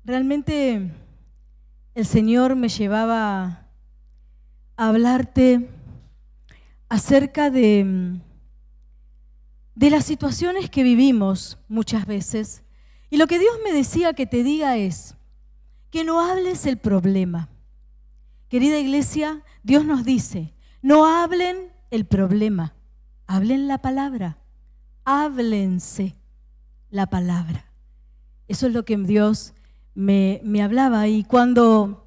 Realmente el Señor me llevaba a hablarte acerca de las situaciones que vivimos muchas veces. Y lo que Dios me decía que te diga es que no hables el problema. Querida iglesia, Dios nos dice, no hablen el problema, hablen la palabra, háblense la palabra. Eso es lo que Dios me hablaba. Y cuando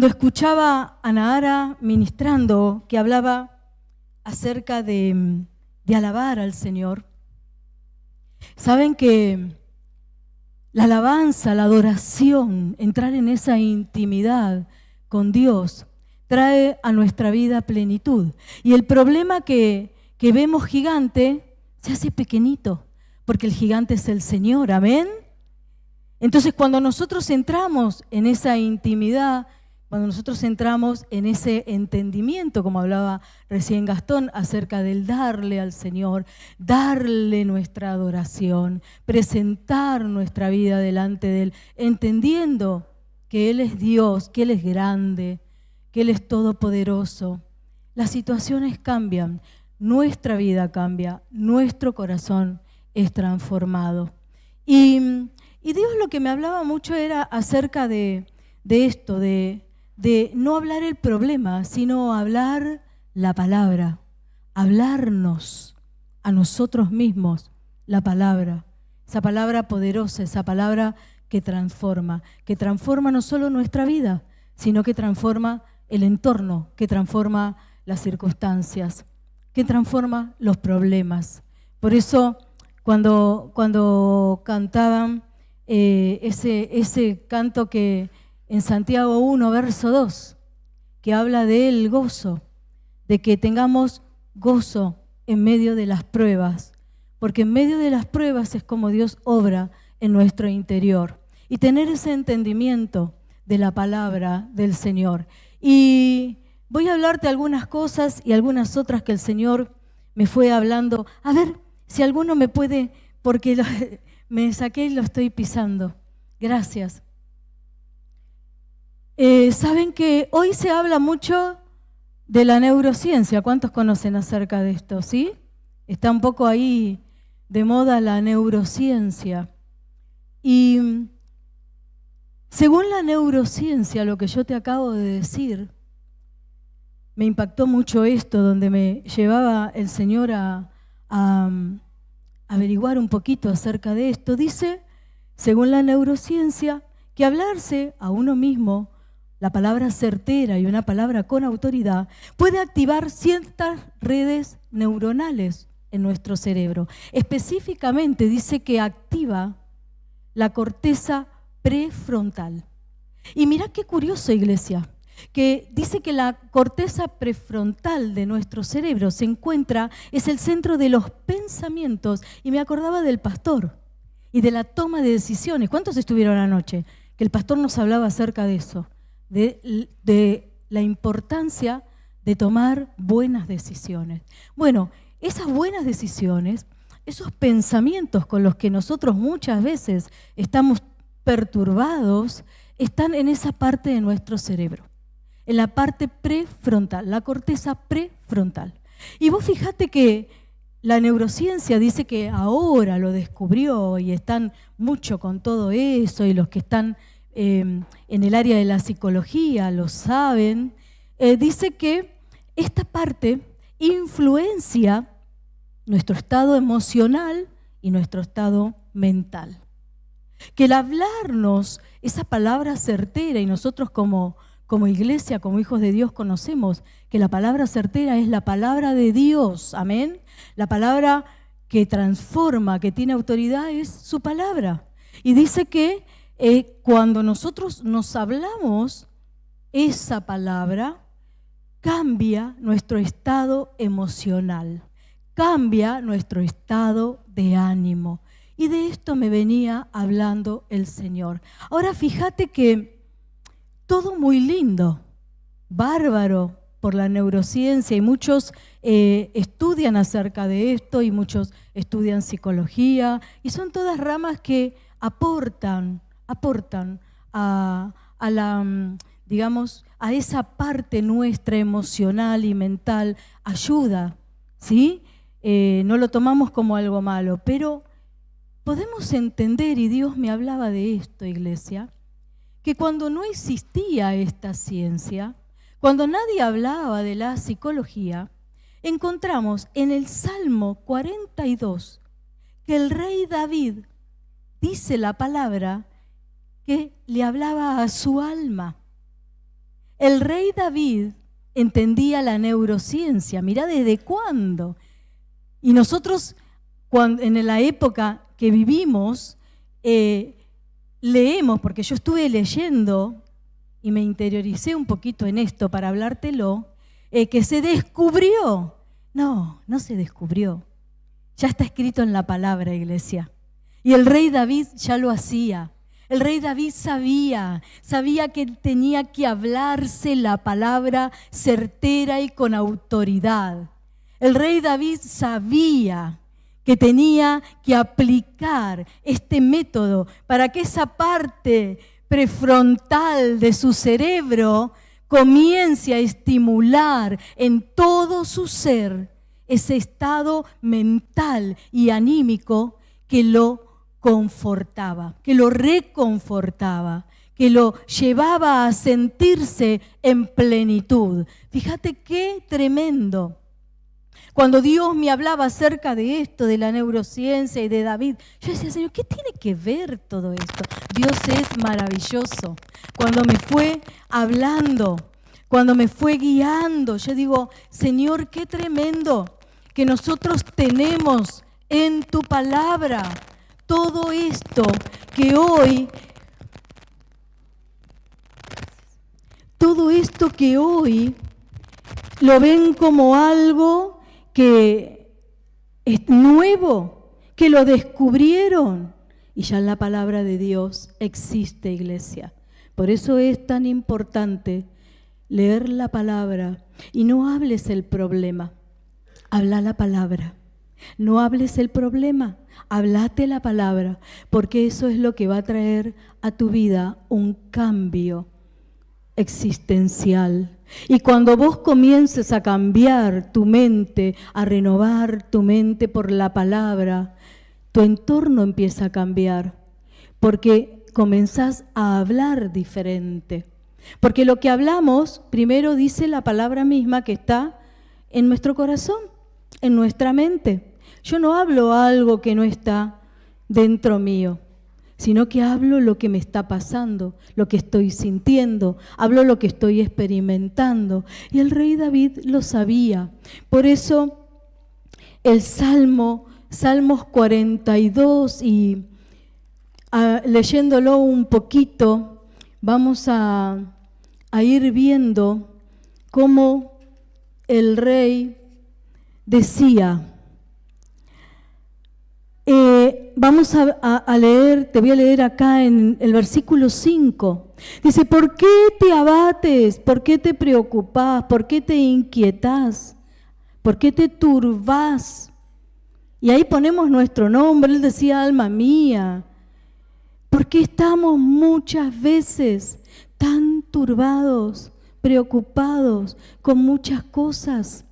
escuchaba a Nahara ministrando, que hablaba acerca de alabar al Señor, saben que la alabanza, la adoración, entrar en esa intimidad con Dios, trae a nuestra vida plenitud. Y el problema que vemos gigante se hace pequeñito, porque el gigante es el Señor, amén. Entonces cuando nosotros entramos en esa intimidad, cuando nosotros entramos en ese entendimiento, como hablaba recién Gastón, acerca del darle al Señor, darle nuestra adoración, presentar nuestra vida delante de Él, entendiendo que Él es Dios, que Él es grande, que Él es todopoderoso, las situaciones cambian, nuestra vida cambia, nuestro corazón es transformado. Y Dios lo que me hablaba mucho era acerca de esto, de no hablar el problema, sino hablar la palabra, hablarnos a nosotros mismos la palabra, esa palabra poderosa, esa palabra que transforma no solo nuestra vida, sino que transforma el entorno, que transforma las circunstancias, que transforma los problemas. Por eso cuando cantaban ese canto que en Santiago 1, verso 2, que habla del gozo, de que tengamos gozo en medio de las pruebas, porque en medio de las pruebas es como Dios obra en nuestro interior. Y tener ese entendimiento de la palabra del Señor. Y voy a hablarte algunas cosas y algunas otras que el Señor me fue hablando. A ver si alguno me puede, porque me saqué y lo estoy pisando. Gracias. Saben que hoy se habla mucho de la neurociencia. ¿Cuántos conocen acerca de esto? ¿Sí? Está un poco ahí de moda la neurociencia. Y según la neurociencia, lo que yo te acabo de decir, me impactó mucho esto, donde me llevaba el Señor a averiguar un poquito acerca de esto. Dice, según la neurociencia, que hablarse a uno mismo, la palabra certera y una palabra con autoridad, puede activar ciertas redes neuronales en nuestro cerebro. Específicamente dice que activa la corteza prefrontal. Y mirá qué curioso, iglesia, que dice que la corteza prefrontal de nuestro cerebro se encuentra, es el centro de los pensamientos. Y me acordaba del pastor y de la toma de decisiones. ¿Cuántos estuvieron anoche? Que el pastor nos hablaba acerca de eso, de la importancia de tomar buenas decisiones. Bueno, esas buenas decisiones, esos pensamientos con los que nosotros muchas veces estamos perturbados, están en esa parte de nuestro cerebro, en la parte prefrontal, la corteza prefrontal. Y vos fíjate que la neurociencia dice que ahora lo descubrió y están mucho con todo eso, y los que están en el área de la psicología lo saben, dice que esta parte influencia nuestro estado emocional y nuestro estado mental. Que el hablarnos esa palabra certera, y nosotros como iglesia, como hijos de Dios, conocemos que la palabra certera es la palabra de Dios, amén. La palabra que transforma, que tiene autoridad, es su palabra. Y dice que cuando nosotros nos hablamos esa palabra, cambia nuestro estado emocional, cambia nuestro estado de ánimo. Y de esto me venía hablando el Señor. Ahora fíjate que todo muy lindo, bárbaro por la neurociencia, y muchos estudian acerca de esto, y muchos estudian psicología, y son todas ramas que aportan aportan a la, digamos, a esa parte nuestra emocional y mental, ayuda, ¿sí? No lo tomamos como algo malo, pero podemos entender, y Dios me hablaba de esto, iglesia, que cuando no existía esta ciencia, cuando nadie hablaba de la psicología, encontramos en el Salmo 42 que el rey David dice la palabra que le hablaba a su alma. El rey David entendía la neurociencia, mirá desde cuándo. Y nosotros, en la época que vivimos, leemos, porque yo estuve leyendo y me interioricé un poquito en esto para hablártelo, que se descubrió. No se descubrió. Ya está escrito en la palabra, iglesia. Y el rey David ya lo hacía. El rey David sabía que tenía que hablarse la palabra certera y con autoridad. El rey David sabía que tenía que aplicar este método para que esa parte prefrontal de su cerebro comience a estimular en todo su ser ese estado mental y anímico que lo confortaba, que lo reconfortaba, que lo llevaba a sentirse en plenitud. Fíjate qué tremendo. Cuando Dios me hablaba acerca de esto, de la neurociencia y de David, yo decía, Señor, ¿qué tiene que ver todo esto? Dios es maravilloso. Cuando me fue hablando, cuando me fue guiando, yo digo, Señor, qué tremendo que nosotros tenemos en tu palabra todo esto que hoy lo ven como algo que es nuevo, que lo descubrieron. Y ya en la palabra de Dios existe, iglesia. Por eso es tan importante leer la palabra y no hables el problema, habla la palabra. No hables el problema, hablate la palabra, porque eso es lo que va a traer a tu vida un cambio existencial. Y cuando vos comiences a cambiar tu mente, a renovar tu mente por la palabra, tu entorno empieza a cambiar, porque comenzás a hablar diferente. Porque lo que hablamos, primero dice la palabra misma que está en nuestro corazón, en nuestra mente. Yo no hablo algo que no está dentro mío, sino que hablo lo que me está pasando, lo que estoy sintiendo, hablo lo que estoy experimentando. Y el rey David lo sabía. Por eso el Salmos 42, y leyéndolo un poquito, vamos a ir viendo cómo el rey decía. Vamos a leer, te voy a leer acá en el versículo 5. Dice, ¿por qué te abates? ¿Por qué te preocupás? ¿Por qué te inquietás? ¿Por qué te turbás? Y ahí ponemos nuestro nombre. Él decía, alma mía, ¿por qué estamos muchas veces tan turbados, preocupados con muchas cosas?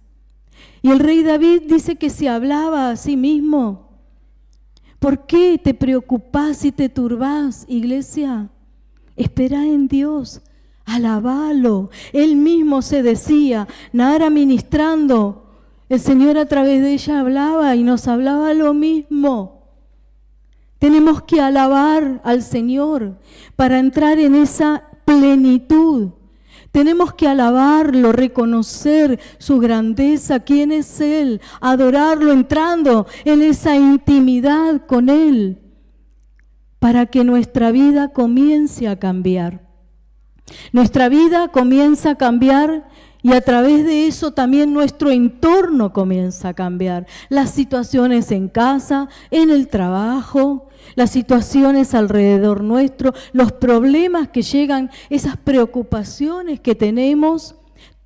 Y el rey David dice que se hablaba a sí mismo. ¿Por qué te preocupás y te turbás, iglesia? Espera en Dios, alabalo. Él mismo se decía, Nahara ministrando, el Señor a través de ella hablaba y nos hablaba lo mismo. Tenemos que alabar al Señor para entrar en esa plenitud. Tenemos que alabarlo, reconocer su grandeza, quién es Él, adorarlo, entrando en esa intimidad con Él, para que nuestra vida comience a cambiar. Nuestra vida comienza a cambiar y a través de eso también nuestro entorno comienza a cambiar. Las situaciones en casa, en el trabajo, las situaciones alrededor nuestro, los problemas que llegan, esas preocupaciones que tenemos,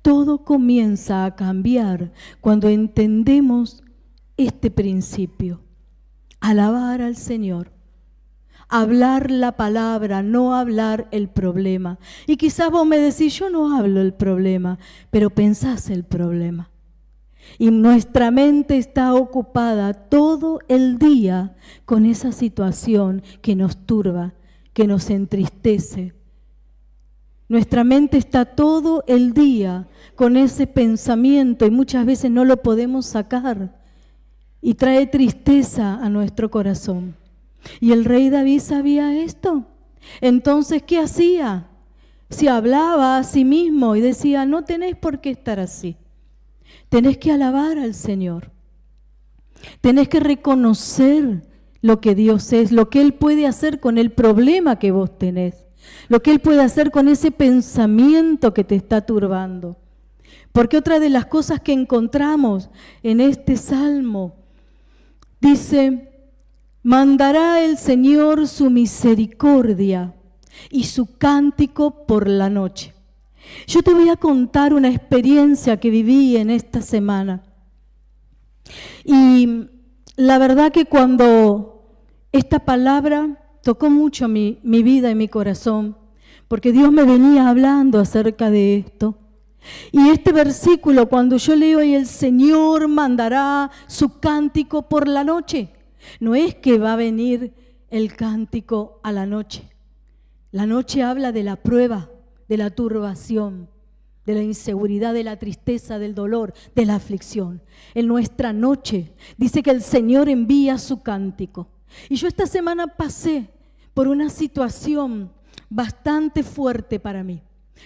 todo comienza a cambiar cuando entendemos este principio. Alabar al Señor, Hablar la palabra, no hablar el problema. Y quizás vos me decís, yo no hablo el problema, pero pensás el problema. Y nuestra mente está ocupada todo el día con esa situación que nos turba, que nos entristece. Nuestra mente está todo el día con ese pensamiento y muchas veces no lo podemos sacar y trae tristeza a nuestro corazón. ¿Y el rey David sabía esto? Entonces, ¿qué hacía? Se hablaba a sí mismo y decía, no tenés por qué estar así. Tenés que alabar al Señor. Tenés que reconocer lo que Dios es, lo que Él puede hacer con el problema que vos tenés, lo que Él puede hacer con ese pensamiento que te está turbando. Porque otra de las cosas que encontramos en este salmo dice, mandará el Señor su misericordia y su cántico por la noche. Yo te voy a contar una experiencia que viví en esta semana. Y la verdad que cuando esta palabra tocó mucho mi vida y mi corazón, porque Dios me venía hablando acerca de esto. Y este versículo, cuando yo leo, y el Señor mandará su cántico por la noche, no es que va a venir el cántico a la noche. La noche habla de la prueba, de la turbación, de la inseguridad, de la tristeza, del dolor, de la aflicción. En nuestra noche dice que el Señor envía su cántico. Y yo esta semana pasé por una situación bastante fuerte para mí,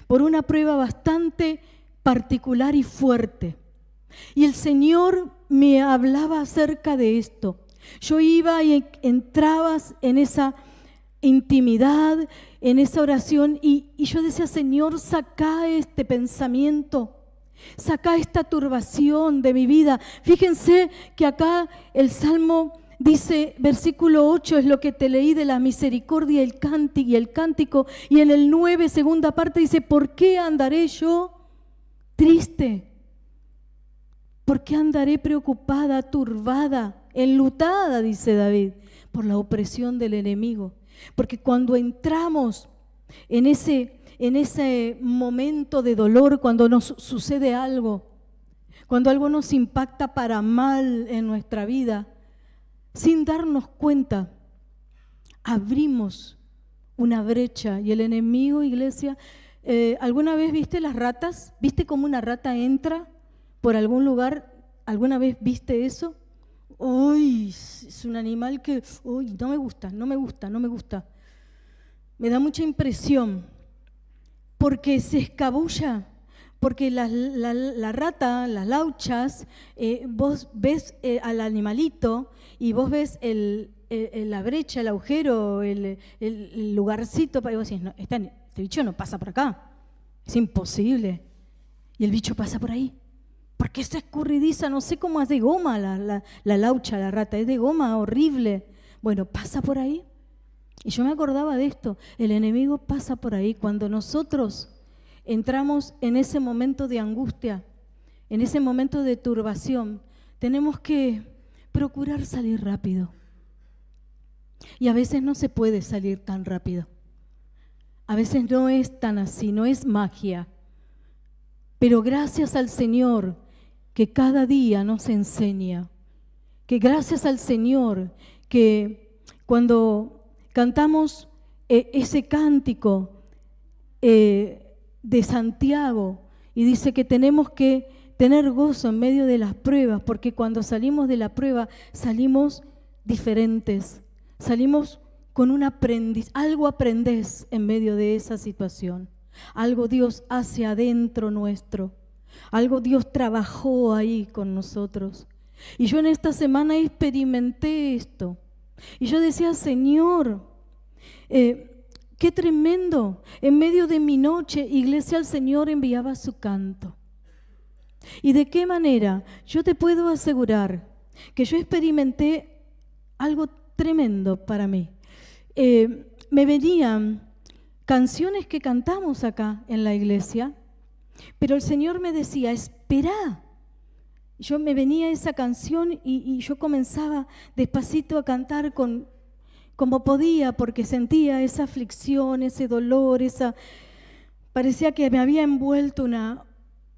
por una prueba bastante particular y fuerte. Y el Señor me hablaba acerca de esto. Yo iba y entrabas en esa intimidad, en esa oración, y yo decía, Señor, saca este pensamiento, saca esta turbación de mi vida. Fíjense que acá el Salmo dice, versículo 8 es lo que te leí de la misericordia y el cántico, y en el 9, segunda parte, dice, ¿por qué andaré yo triste? ¿Por qué andaré preocupada, turbada, enlutada? Dice David, por la opresión del enemigo. Porque cuando entramos en ese momento de dolor, cuando nos sucede algo, cuando algo nos impacta para mal en nuestra vida, sin darnos cuenta, abrimos una brecha y el enemigo, iglesia, ¿alguna vez viste las ratas? ¿Viste cómo una rata entra por algún lugar? ¿Alguna vez viste eso? Uy, es un animal que, uy, no me gusta. Me da mucha impresión porque se escabulla, porque la rata, las lauchas, vos ves al animalito y vos ves la brecha, el agujero, el lugarcito, y vos decís, no, este bicho no pasa por acá, es imposible. Y el bicho pasa por ahí. Porque es escurridiza, no sé cómo es de goma la laucha, la rata, es de goma horrible. Bueno, pasa por ahí. Y yo me acordaba de esto, el enemigo pasa por ahí. Cuando nosotros entramos en ese momento de angustia, en ese momento de turbación, tenemos que procurar salir rápido. Y a veces no se puede salir tan rápido. A veces no es tan así, no es magia. Pero gracias al Señor que cada día nos enseña, que gracias al Señor que cuando cantamos ese cántico de Santiago y dice que tenemos que tener gozo en medio de las pruebas, porque cuando salimos de la prueba salimos diferentes, salimos con un algo aprendés en medio de esa situación, algo Dios hace adentro nuestro. Algo Dios trabajó ahí con nosotros. Y yo en esta semana experimenté esto. Y yo decía, Señor, qué tremendo. En medio de mi noche, iglesia, el Señor enviaba su canto. ¿Y de qué manera? Yo te puedo asegurar que yo experimenté algo tremendo para mí. Me venían canciones que cantamos acá en la iglesia, pero el Señor me decía, espera. Yo me venía esa canción y yo comenzaba despacito a cantar con como podía, porque sentía esa aflicción, ese dolor, parecía que me había envuelto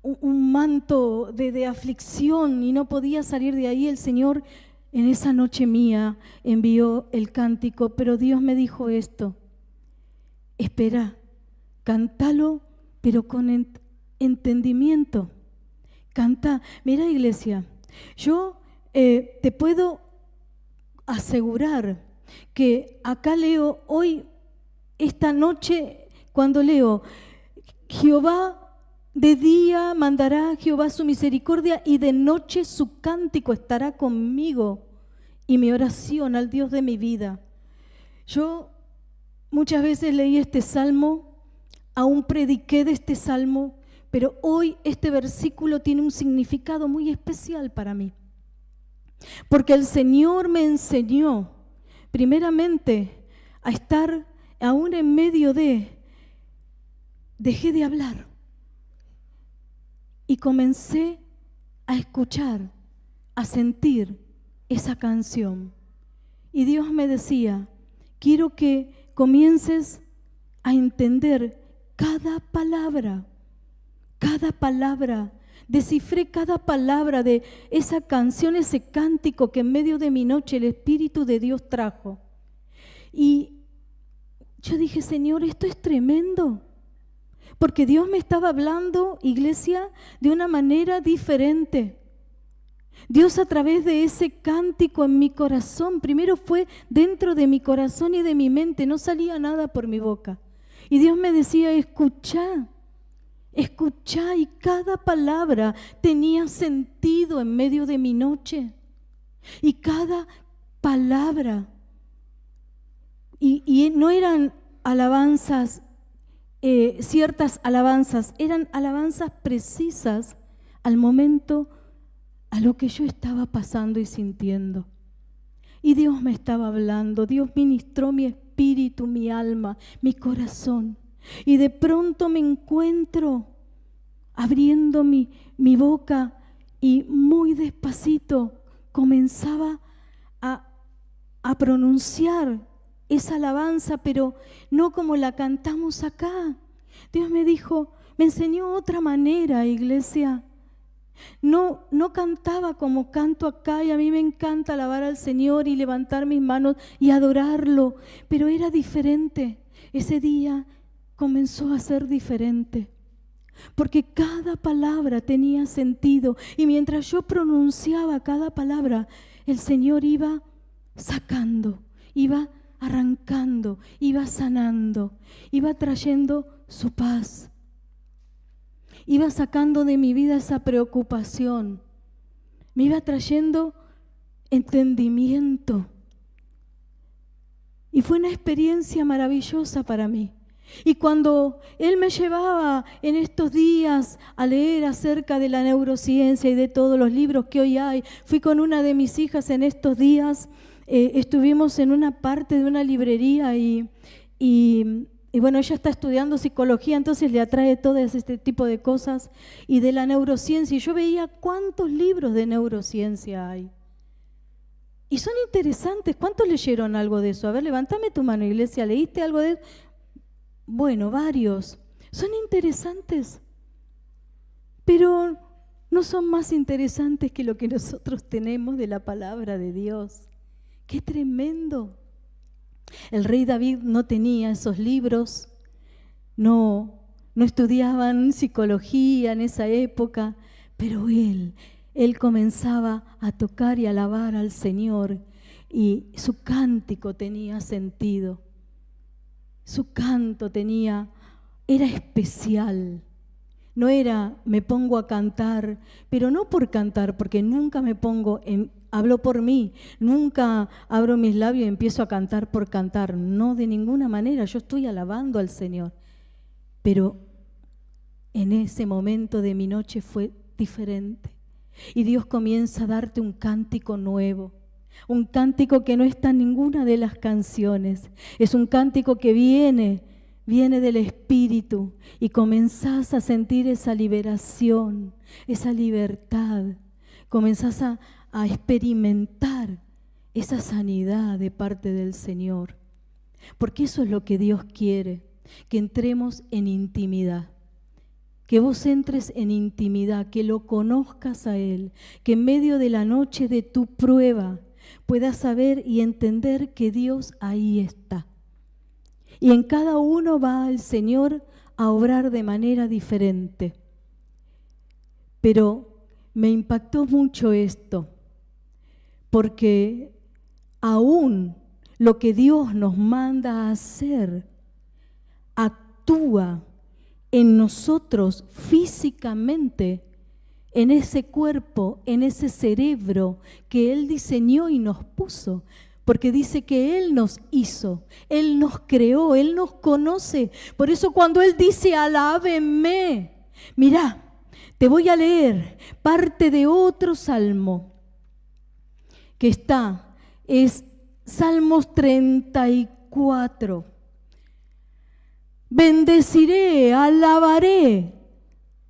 un manto de aflicción y no podía salir de ahí. El Señor en esa noche mía envió el cántico, pero Dios me dijo esto: espera, cántalo, pero con entendimiento. Canta. Mira, iglesia, yo te puedo asegurar que acá leo hoy, esta noche, cuando leo, Jehová de día mandará Jehová su misericordia y de noche su cántico estará conmigo y mi oración al Dios de mi vida. Yo muchas veces leí este salmo, aún prediqué de este salmo, pero hoy este versículo tiene un significado muy especial para mí. Porque el Señor me enseñó, primeramente, a estar aún en medio dejé de hablar y comencé a escuchar, a sentir esa canción. Y Dios me decía: quiero que comiences a entender cada palabra. Descifré cada palabra de esa canción, ese cántico que en medio de mi noche el Espíritu de Dios trajo. Y yo dije: Señor, esto es tremendo, porque Dios me estaba hablando, iglesia, de una manera diferente. Dios, a través de ese cántico en mi corazón, primero fue dentro de mi corazón y de mi mente, no salía nada por mi boca. Y Dios me decía: escuchá, y cada palabra tenía sentido en medio de mi noche. Y cada palabra, y no eran alabanzas, ciertas alabanzas, eran alabanzas precisas al momento, a lo que yo estaba pasando y sintiendo. Y Dios me estaba hablando, Dios ministró mi espíritu, mi alma, mi corazón. Y de pronto me encuentro abriendo mi boca y muy despacito comenzaba a pronunciar esa alabanza, pero no como la cantamos acá. Dios me dijo, me enseñó otra manera, iglesia. No cantaba como canto acá, y a mí me encanta alabar al Señor y levantar mis manos y adorarlo, pero era diferente. Ese día comenzó a ser diferente, porque cada palabra tenía sentido, y mientras yo pronunciaba cada palabra, el Señor iba sacando, iba arrancando, iba sanando, iba trayendo su paz, iba sacando de mi vida esa preocupación, me iba trayendo entendimiento. Y fue una experiencia maravillosa para mí. Y cuando Él me llevaba en estos días a leer acerca de la neurociencia y de todos los libros que hoy hay, fui con una de mis hijas en estos días, estuvimos en una parte de una librería y bueno, ella está estudiando psicología, entonces le atrae todo este tipo de cosas y de la neurociencia. Y yo veía cuántos libros de neurociencia hay. Y son interesantes. ¿Cuántos leyeron algo de eso? A ver, levántame tu mano, iglesia. ¿Leíste algo de eso? Bueno, varios. Son interesantes, pero no son más interesantes que lo que nosotros tenemos de la palabra de Dios. ¡Qué tremendo! El rey David no tenía esos libros, no estudiaban psicología en esa época, pero él comenzaba a tocar y alabar al Señor, y su cántico tenía sentido. Su canto era especial. No era me pongo a cantar, pero no por cantar, porque nunca me pongo, hablo por mí, nunca abro mis labios y empiezo a cantar por cantar. No, de ninguna manera, yo estoy alabando al Señor. Pero en ese momento de mi noche fue diferente. Y Dios comienza a darte un cántico nuevo. Un cántico que no está en ninguna de las canciones. Es un cántico que viene del Espíritu, y comenzás a sentir esa liberación, esa libertad. Comenzás a experimentar esa sanidad de parte del Señor. Porque eso es lo que Dios quiere, que entremos en intimidad. Que vos entres en intimidad, que lo conozcas a Él, que en medio de la noche de tu prueba puedas saber y entender que Dios ahí está. Y en cada uno va el Señor a obrar de manera diferente. Pero me impactó mucho esto, porque aún lo que Dios nos manda a hacer actúa en nosotros físicamente, en ese cuerpo, en ese cerebro que Él diseñó y nos puso. Porque dice que Él nos hizo, Él nos creó, Él nos conoce. Por eso cuando Él dice, alábenme, mirá, te voy a leer parte de otro salmo que es Salmos 34. Bendeciré, alabaré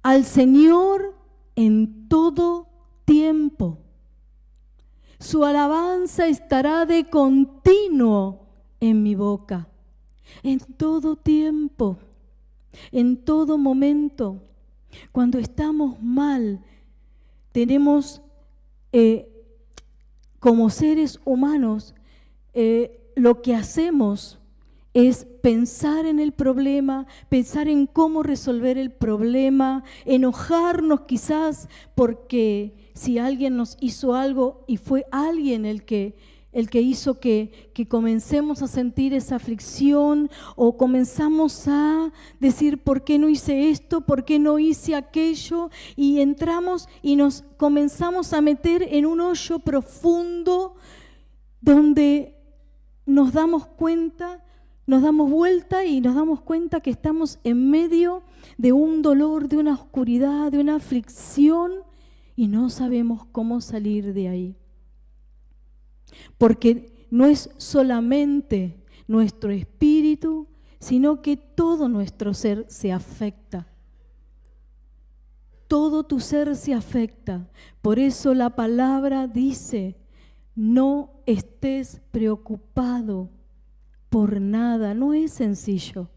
al Señor en todo tiempo. Su alabanza estará de continuo en mi boca, en todo tiempo, en todo momento. Cuando estamos mal, tenemos como seres humanos, lo que hacemos es pensar en el problema, pensar en cómo resolver el problema, enojarnos quizás porque si alguien nos hizo algo y fue alguien el que hizo que comencemos a sentir esa aflicción, o comenzamos a decir ¿por qué no hice esto? ¿Por qué no hice aquello? Y entramos y nos comenzamos a meter en un hoyo profundo donde nos damos cuenta, nos damos vuelta y nos damos cuenta que estamos en medio de un dolor, de una oscuridad, de una aflicción, y no sabemos cómo salir de ahí. Porque no es solamente nuestro espíritu, sino que todo nuestro ser se afecta. Todo tu ser se afecta. Por eso la palabra dice, no estés preocupado por nada. No es sencillo,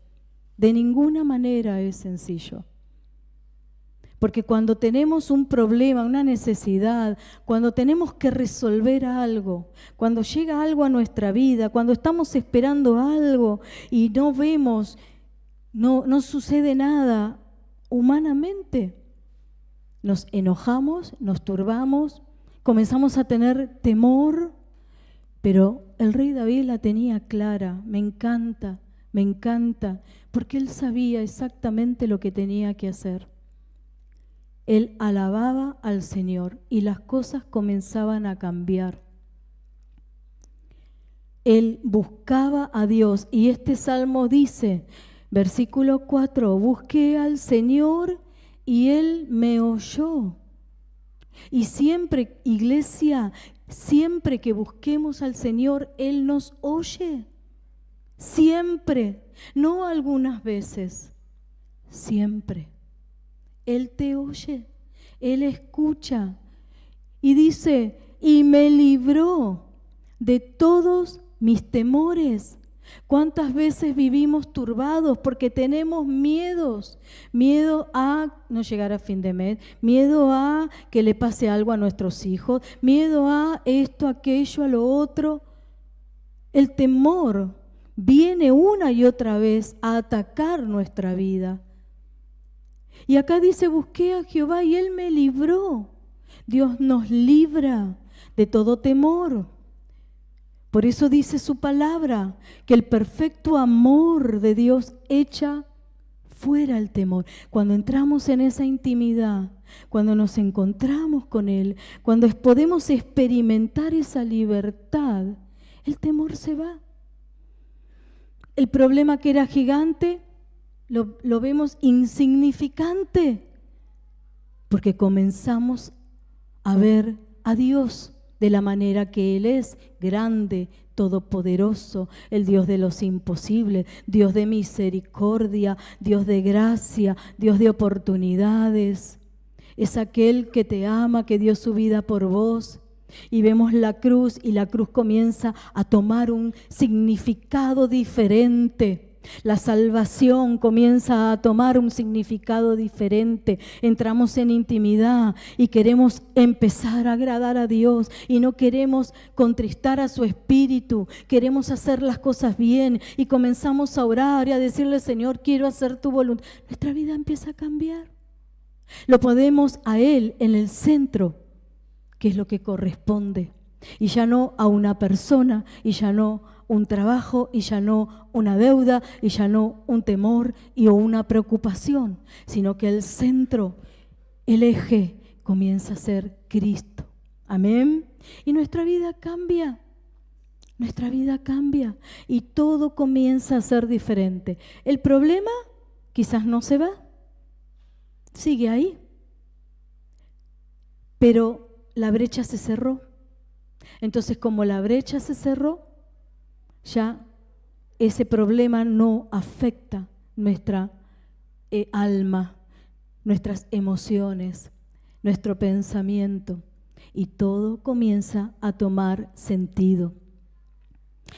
de ninguna manera es sencillo. Porque cuando tenemos un problema, una necesidad, cuando tenemos que resolver algo, cuando llega algo a nuestra vida, cuando estamos esperando algo y no vemos, no sucede nada humanamente, nos enojamos, nos turbamos, comenzamos a tener temor. Pero el rey David la tenía clara. Me encanta, porque él sabía exactamente lo que tenía que hacer. Él alababa al Señor y las cosas comenzaban a cambiar. Él buscaba a Dios, y este salmo dice, versículo 4, busqué al Señor y Él me oyó. Y siempre, iglesia, siempre que busquemos al Señor, Él nos oye. Siempre, no algunas veces, siempre. Él te oye, Él escucha. Y dice, y me libró de todos mis temores. ¿Cuántas veces vivimos turbados porque tenemos miedos? Miedo a no llegar a fin de mes, miedo a que le pase algo a nuestros hijos, miedo a esto, aquello, a lo otro. El temor viene una y otra vez a atacar nuestra vida. Y acá dice, busqué a Jehová y Él me libró. Dios nos libra de todo temor. Por eso dice su palabra, que el perfecto amor de Dios echa fuera el temor. Cuando entramos en esa intimidad, cuando nos encontramos con Él, cuando podemos experimentar esa libertad, el temor se va. El problema que era gigante, lo vemos insignificante, porque comenzamos a ver a Dios de la manera que Él es, grande, todopoderoso, el Dios de los imposibles, Dios de misericordia, Dios de gracia, Dios de oportunidades. Es aquel que te ama, que dio su vida por vos. Y vemos la cruz y la cruz comienza a tomar un significado diferente. La salvación comienza a tomar un significado diferente. Entramos en intimidad y queremos empezar a agradar a Dios y no queremos contristar a su espíritu. Queremos hacer las cosas bien y comenzamos a orar y a decirle: Señor, quiero hacer tu voluntad. Nuestra vida empieza a cambiar. Lo ponemos a Él en el centro, que es lo que corresponde. Y ya no a una persona, y ya no un trabajo, y ya no una deuda, y ya no un temor o una preocupación, sino que el centro, el eje, comienza a ser Cristo. Amén. Y nuestra vida cambia. Nuestra vida cambia y todo comienza a ser diferente. El problema quizás no se va, sigue ahí, pero la brecha se cerró. Entonces, como la brecha se cerró, ya ese problema no afecta nuestra alma, nuestras emociones, nuestro pensamiento, y todo comienza a tomar sentido.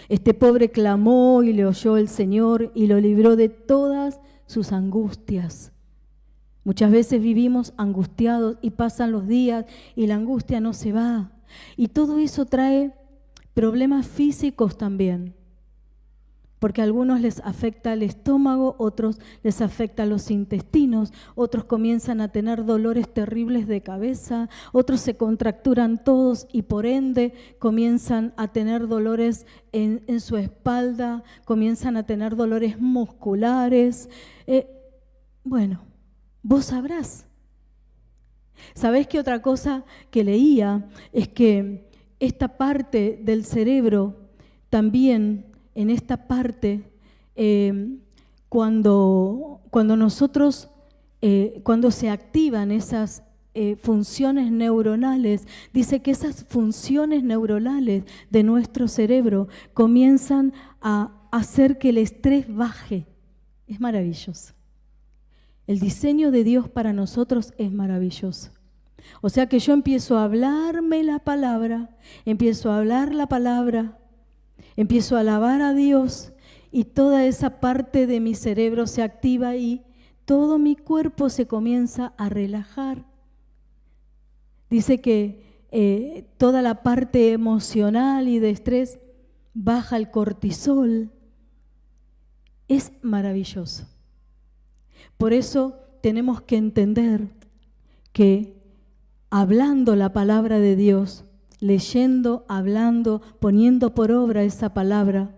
Este pobre clamó y le oyó el Señor y lo libró de todas sus angustias. Muchas veces vivimos angustiados y pasan los días y la angustia no se va. Y todo eso trae problemas físicos también, porque a algunos les afecta el estómago, otros les afecta los intestinos, otros comienzan a tener dolores terribles de cabeza, otros se contracturan todos y por ende comienzan a tener dolores en su espalda, comienzan a tener dolores musculares. Bueno, vos sabrás. ¿Sabés qué otra cosa que leía? Es que esta parte del cerebro también, en esta parte, cuando se activan esas funciones neuronales, dice que esas funciones neuronales de nuestro cerebro comienzan a hacer que el estrés baje. Es maravilloso. El diseño de Dios para nosotros es maravilloso. O sea que yo empiezo a hablarme la palabra, empiezo a hablar la palabra, empiezo a alabar a Dios y toda esa parte de mi cerebro se activa y todo mi cuerpo se comienza a relajar. Dice que toda la parte emocional y de estrés baja el cortisol. Es maravilloso. Por eso tenemos que entender que hablando la palabra de Dios, leyendo, hablando, poniendo por obra esa palabra,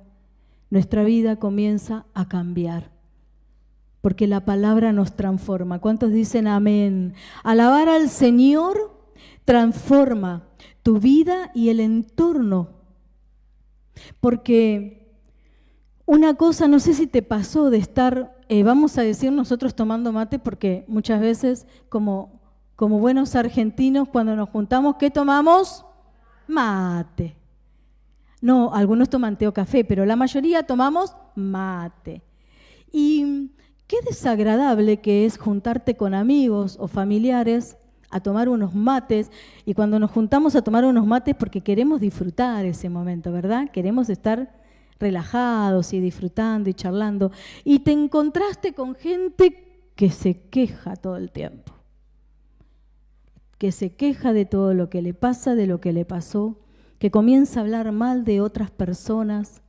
nuestra vida comienza a cambiar. Porque la palabra nos transforma. ¿Cuántos dicen amén? Alabar al Señor transforma tu vida y el entorno. Porque una cosa, no sé si te pasó de estar, vamos a decir nosotros tomando mate, porque muchas veces como buenos argentinos cuando nos juntamos, ¿qué tomamos? Mate. No, algunos toman té o café, pero la mayoría tomamos mate. Y qué desagradable que es juntarte con amigos o familiares a tomar unos mates, y cuando nos juntamos a tomar unos mates porque queremos disfrutar ese momento, ¿verdad? Queremos estar relajados y disfrutando y charlando, y te encontraste con gente que se queja todo el tiempo, que se queja de todo lo que le pasa, de lo que le pasó, que comienza a hablar mal de otras personas.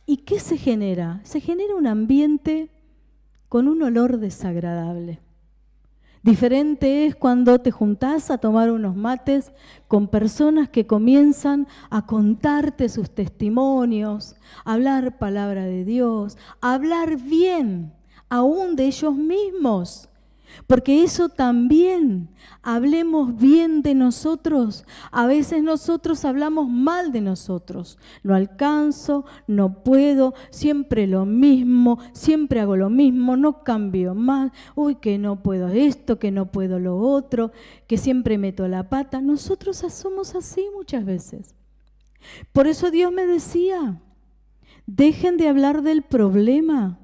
¿Y qué se genera? Se genera un ambiente con un olor desagradable. Diferente es cuando te juntás a tomar unos mates con personas que comienzan a contarte sus testimonios, a hablar palabra de Dios, a hablar bien aún de ellos mismos. Porque eso también, hablemos bien de nosotros. A veces nosotros hablamos mal de nosotros. No alcanzo, no puedo, siempre lo mismo, siempre hago lo mismo, no cambio más. Uy, que no puedo esto, que no puedo lo otro, que siempre meto la pata. Nosotros somos así muchas veces. Por eso Dios me decía, dejen de hablar del problema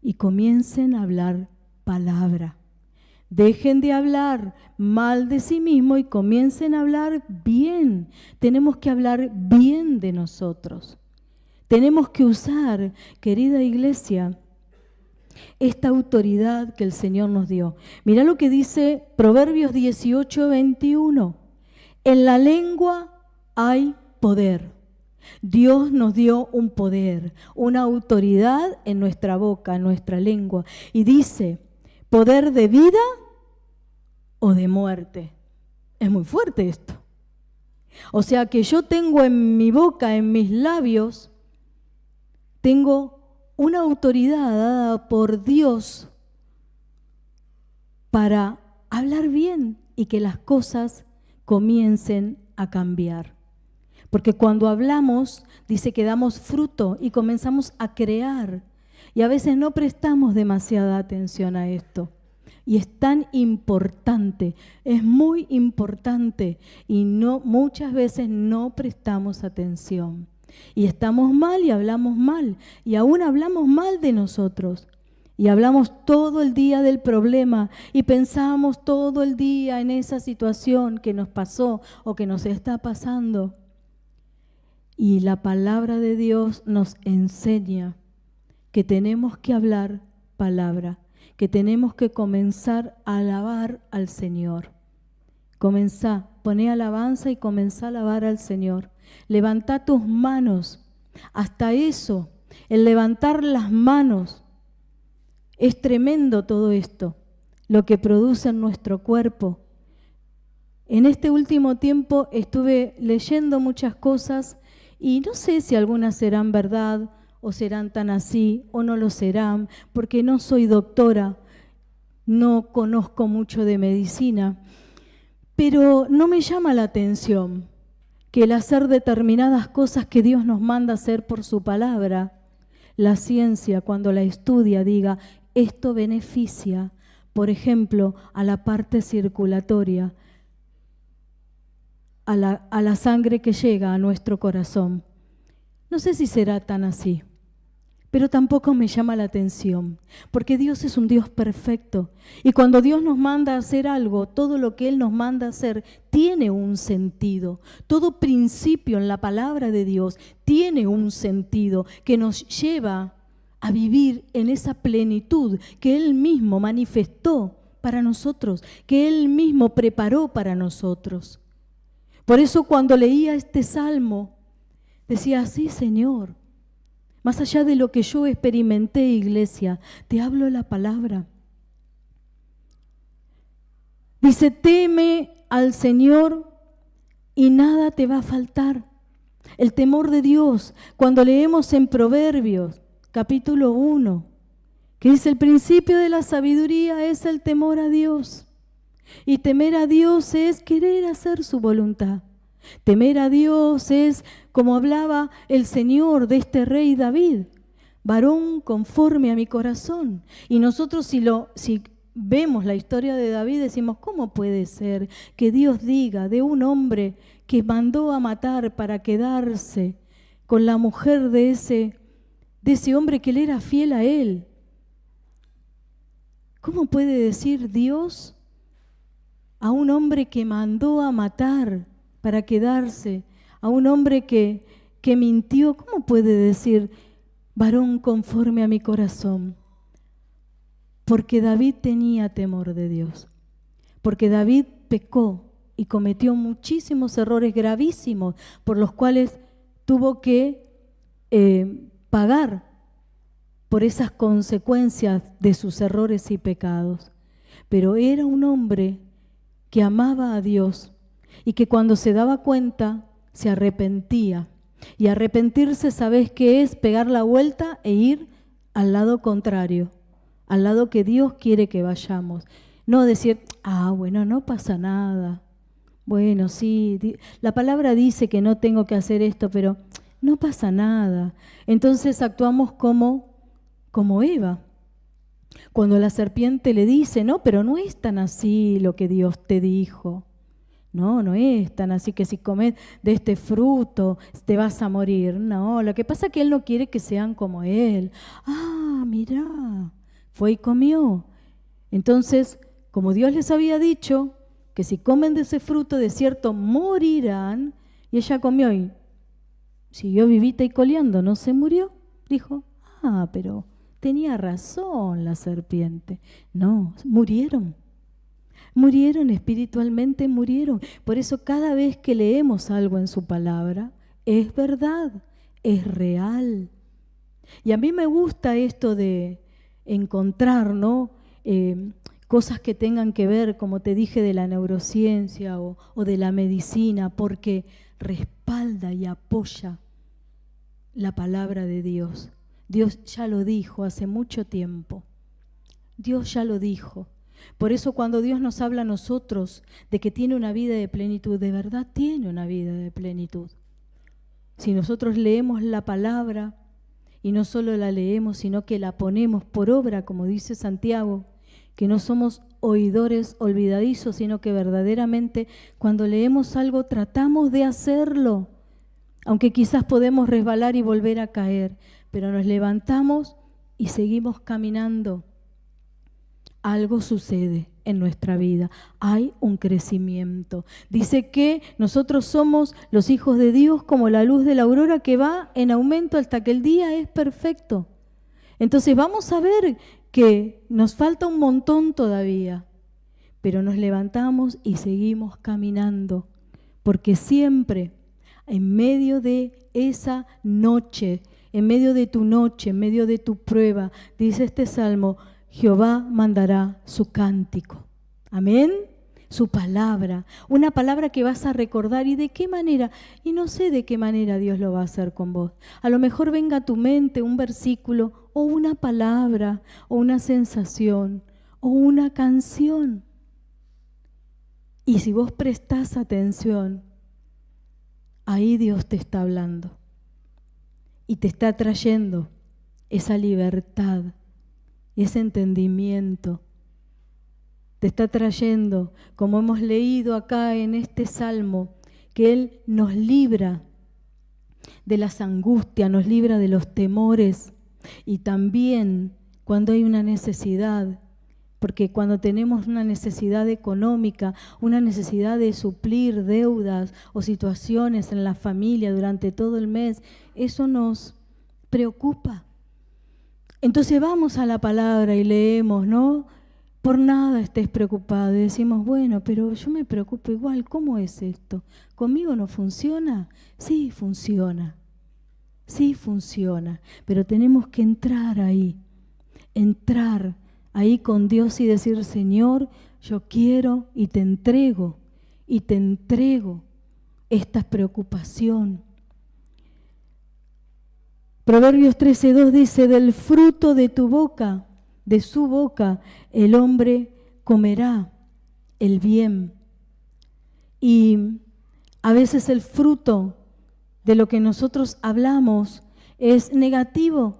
y comiencen a hablar palabra. Dejen de hablar mal de sí mismo y comiencen a hablar bien. Tenemos que hablar bien de nosotros. Tenemos que usar, querida iglesia, esta autoridad que el Señor nos dio. Mirá lo que dice Proverbios 18:21. En la lengua hay poder. Dios nos dio un poder, una autoridad en nuestra boca, en nuestra lengua. Y dice, poder de vida o de muerte. Es muy fuerte esto. O sea que yo tengo en mi boca, en mis labios, tengo una autoridad dada por Dios para hablar bien y que las cosas comiencen a cambiar. Porque cuando hablamos, dice que damos fruto y comenzamos a crear. Y a veces no prestamos demasiada atención a esto. Y es tan importante, es muy importante. Y muchas veces no prestamos atención. Y estamos mal y hablamos mal. Y aún hablamos mal de nosotros. Y hablamos todo el día del problema y pensamos todo el día en esa situación que nos pasó o que nos está pasando. Y la palabra de Dios nos enseña que tenemos que hablar palabra, que tenemos que comenzar a alabar al Señor. Comenzá, poné alabanza y comenzá a alabar al Señor. Levantá tus manos. Hasta eso, el levantar las manos, es tremendo todo esto, lo que produce en nuestro cuerpo. En este último tiempo estuve leyendo muchas cosas y no sé si algunas serán verdad o serán tan así o no lo serán, porque no soy doctora, no conozco mucho de medicina, pero no me llama la atención que el hacer determinadas cosas que Dios nos manda hacer por su palabra, la ciencia cuando la estudia diga, esto beneficia, por ejemplo, a la parte circulatoria, a la sangre que llega a nuestro corazón. No sé si será tan así, pero tampoco me llama la atención, porque Dios es un Dios perfecto. Y cuando Dios nos manda a hacer algo, todo lo que Él nos manda a hacer tiene un sentido. Todo principio en la palabra de Dios tiene un sentido que nos lleva a vivir en esa plenitud que Él mismo manifestó para nosotros, que Él mismo preparó para nosotros. Por eso cuando leía este salmo, decía, sí, Señor, más allá de lo que yo experimenté, iglesia, te hablo la palabra. Dice, teme al Señor y nada te va a faltar. El temor de Dios, cuando leemos en Proverbios, capítulo 1, que dice, el principio de la sabiduría es el temor a Dios. Y temer a Dios es querer hacer su voluntad. Temer a Dios es, como hablaba el Señor de este rey David, varón conforme a mi corazón. Y nosotros si vemos la historia de David decimos, ¿cómo puede ser que Dios diga de un hombre que mandó a matar para quedarse con la mujer de ese hombre que le era fiel a él? ¿Cómo puede decir Dios a un hombre que mandó a matar para quedarse, a un hombre que mintió? ¿Cómo puede decir varón conforme a mi corazón? Porque David tenía temor de Dios, porque David pecó y cometió muchísimos errores gravísimos por los cuales tuvo que pagar por esas consecuencias de sus errores y pecados. Pero era un hombre que amaba a Dios y que cuando se daba cuenta se arrepentía. Y arrepentirse, ¿sabés qué es? Pegar la vuelta e ir al lado contrario, al lado que Dios quiere que vayamos. No decir, bueno, no pasa nada. Bueno, sí, la palabra dice que no tengo que hacer esto, pero no pasa nada. Entonces actuamos como Eva. Cuando la serpiente le dice, no, pero no es tan así lo que Dios te dijo. No es tan así que si comes de este fruto te vas a morir. No, lo que pasa es que Él no quiere que sean como Él. Mirá, fue y comió. Entonces como Dios les había dicho, que si comen de ese fruto de cierto morirán, y ella comió y siguió vivita y coleando, no se murió. Dijo, pero tenía razón la serpiente. No, murieron. Murieron espiritualmente, murieron. Por eso cada vez que leemos algo en su palabra, es verdad, es real. Y a mí me gusta esto de encontrar, ¿no? Cosas que tengan que ver, como te dije, de la neurociencia o de la medicina, porque respalda y apoya la palabra de Dios. Dios ya lo dijo hace mucho tiempo. Dios ya lo dijo. Por eso cuando Dios nos habla a nosotros de que tiene una vida de plenitud, de verdad tiene una vida de plenitud. Si nosotros leemos la palabra y no solo la leemos, sino que la ponemos por obra, como dice Santiago, que no somos oidores olvidadizos, sino que verdaderamente cuando leemos algo tratamos de hacerlo, aunque quizás podemos resbalar y volver a caer, pero nos levantamos y seguimos caminando. Algo sucede en nuestra vida, hay un crecimiento. Dice que nosotros somos los hijos de Dios como la luz de la aurora que va en aumento hasta que el día es perfecto. Entonces vamos a ver que nos falta un montón todavía, pero nos levantamos y seguimos caminando, porque siempre en medio de esa noche, en medio de tu noche, en medio de tu prueba, dice este salmo, Jehová mandará su cántico. Amén. Su palabra, una palabra que vas a recordar. ¿Y de qué manera? Y no sé de qué manera Dios lo va a hacer con vos. A lo mejor venga a tu mente un versículo o una palabra o una sensación o una canción. Y si vos prestás atención, ahí Dios te está hablando y te está trayendo esa libertad, ese entendimiento. Te está trayendo, como hemos leído acá en este salmo, que Él nos libra de las angustias, nos libra de los temores y también cuando hay una necesidad, porque cuando tenemos una necesidad económica, una necesidad de suplir deudas o situaciones en la familia durante todo el mes, eso nos preocupa. Entonces vamos a la palabra y leemos, ¿no? Por nada estés preocupado. Y decimos, bueno, pero yo me preocupo igual. ¿Cómo es esto? ¿Conmigo no funciona? Sí, funciona. Sí, funciona. Pero tenemos que entrar ahí con Dios y decir, Señor, yo quiero y te entrego esta preocupación. Proverbios 13:2 dice, del fruto de tu boca, de su boca, el hombre comerá el bien. Y a veces el fruto de lo que nosotros hablamos es negativo,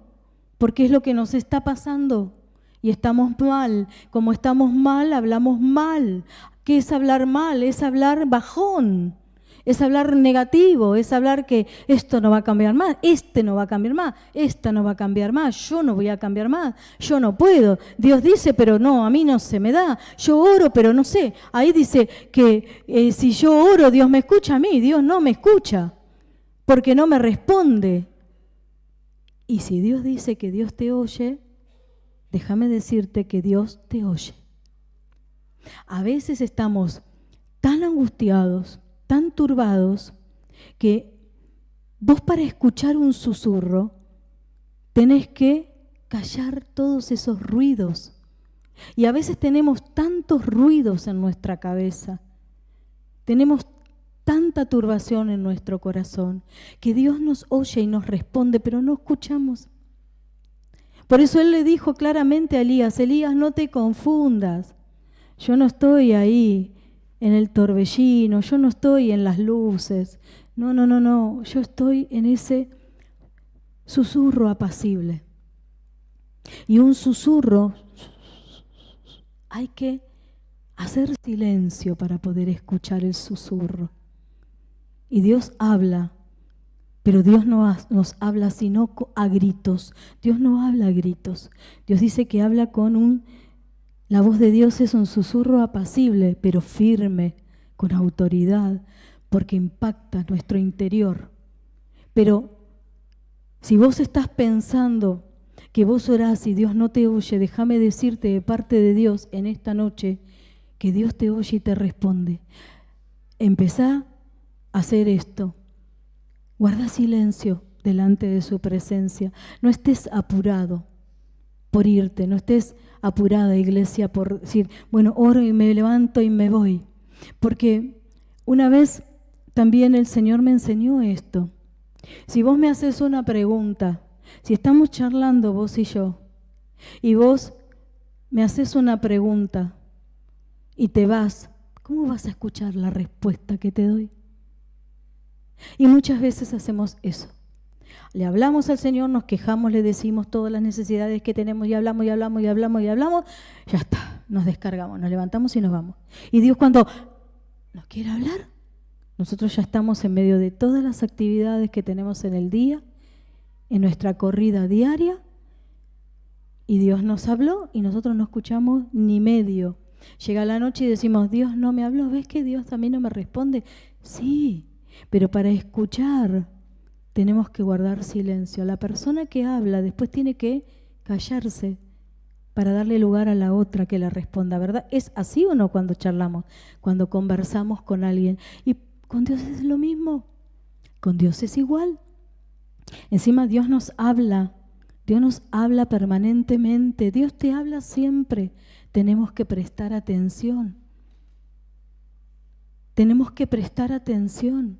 porque es lo que nos está pasando y estamos mal. Como estamos mal, hablamos mal. ¿Qué es hablar mal? Es hablar bajón. Es hablar negativo, es hablar que esto no va a cambiar más, este no va a cambiar más, esta no va a cambiar más, yo no voy a cambiar más, yo no puedo. Dios dice, pero no, a mí no se me da. Yo oro, pero no sé. Ahí dice que si yo oro, Dios me escucha a mí. Dios no me escucha, porque no me responde. Y si Dios dice que Dios te oye, déjame decirte que Dios te oye. A veces estamos tan angustiados, tan turbados, que vos para escuchar un susurro tenés que callar todos esos ruidos. Y a veces tenemos tantos ruidos en nuestra cabeza, tenemos tanta turbación en nuestro corazón, que Dios nos oye y nos responde, pero no escuchamos. Por eso Él le dijo claramente a Elías, Elías, no te confundas, yo no estoy ahí en el torbellino, yo no estoy en las luces, no, yo estoy en ese susurro apacible. Y un susurro, hay que hacer silencio para poder escuchar el susurro. Y Dios habla, pero Dios no nos habla sino a gritos. Dios no habla a gritos. Dios dice que habla con un La voz de Dios es un susurro apacible, pero firme, con autoridad, porque impacta nuestro interior. Pero si vos estás pensando que vos orás y Dios no te oye, déjame decirte de parte de Dios en esta noche que Dios te oye y te responde. Empezá a hacer esto. Guarda silencio delante de su presencia. No estés apurado por irte, no estés apurada, iglesia, por decir, bueno, oro y me levanto y me voy. Porque una vez también el Señor me enseñó esto. Si vos me haces una pregunta, si estamos charlando vos y yo, y vos me haces una pregunta y te vas, ¿cómo vas a escuchar la respuesta que te doy? Y muchas veces hacemos eso. Le hablamos al Señor, nos quejamos, le decimos todas las necesidades que tenemos y hablamos, ya está, nos descargamos, nos levantamos y nos vamos. Y Dios cuando nos quiere hablar, nosotros ya estamos en medio de todas las actividades que tenemos en el día, en nuestra corrida diaria, y Dios nos habló y nosotros no escuchamos ni medio. Llega la noche y decimos, Dios no me habló, ¿ves que Dios también no me responde? Sí, pero para escuchar tenemos que guardar silencio. La persona que habla después tiene que callarse para darle lugar a la otra que la responda, ¿verdad? ¿Es así o no cuando charlamos, cuando conversamos con alguien? Y con Dios es lo mismo, con Dios es igual. Encima Dios nos habla permanentemente, Dios te habla siempre. Tenemos que prestar atención. Tenemos que prestar atención.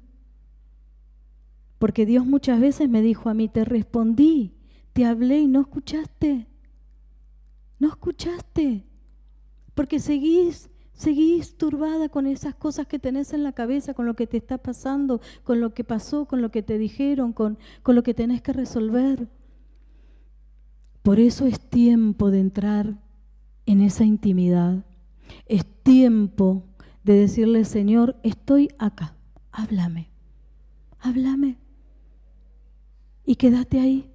Porque Dios muchas veces me dijo a mí, te respondí, te hablé y no escuchaste. No escuchaste. Porque seguís turbada con esas cosas que tenés en la cabeza, con lo que te está pasando, con lo que pasó, con lo que te dijeron, con lo que tenés que resolver. Por eso es tiempo de entrar en esa intimidad. Es tiempo de decirle, Señor, estoy acá, háblame, háblame. Y quédate ahí.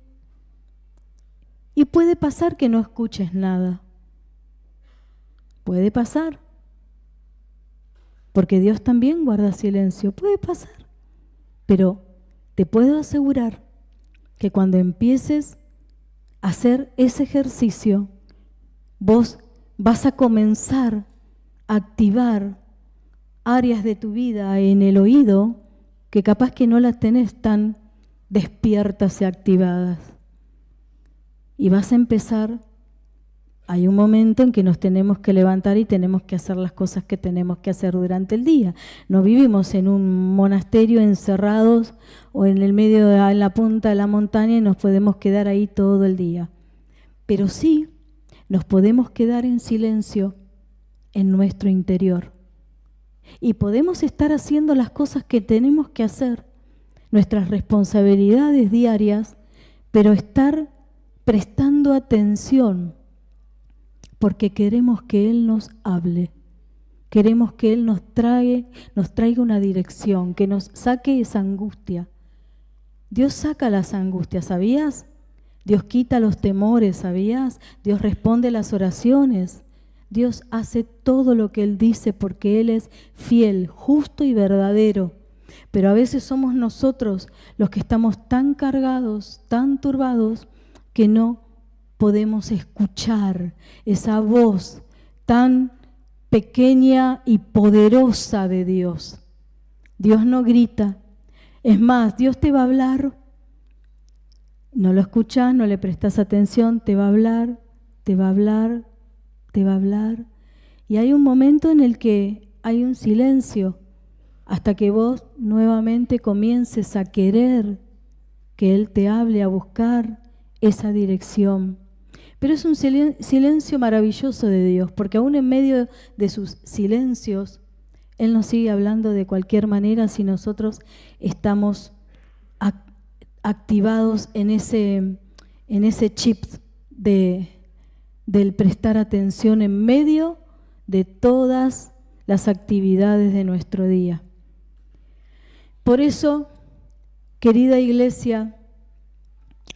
Y puede pasar que no escuches nada. Puede pasar. Porque Dios también guarda silencio. Puede pasar. Pero te puedo asegurar que cuando empieces a hacer ese ejercicio, vos vas a comenzar a activar áreas de tu vida en el oído que capaz que no las tenés tan despiertas y activadas. Y vas a empezar, hay un momento en que nos tenemos que levantar y tenemos que hacer las cosas que tenemos que hacer durante el día. No vivimos en un monasterio encerrados o en el medio en la punta de la montaña y nos podemos quedar ahí todo el día. Pero sí nos podemos quedar en silencio en nuestro interior. Y podemos estar haciendo las cosas que tenemos que hacer, nuestras responsabilidades diarias, pero estar prestando atención, porque queremos que Él nos hable, queremos que Él nos traiga una dirección, que nos saque esa angustia. Dios saca las angustias, ¿sabías? Dios quita los temores, ¿sabías? Dios responde las oraciones. Dios hace todo lo que Él dice porque Él es fiel, justo y verdadero. Pero a veces somos nosotros los que estamos tan cargados, tan turbados, que no podemos escuchar esa voz tan pequeña y poderosa de Dios. Dios no grita. Es más, Dios te va a hablar. No lo escuchas, no le prestas atención, te va a hablar, te va a hablar, te va a hablar. Y hay un momento en el que hay un silencio hasta que vos nuevamente comiences a querer que Él te hable, a buscar esa dirección. Pero es un silencio maravilloso de Dios, porque aún en medio de sus silencios, Él nos sigue hablando de cualquier manera si nosotros estamos activados en ese chip del prestar atención en medio de todas las actividades de nuestro día. Por eso, querida iglesia,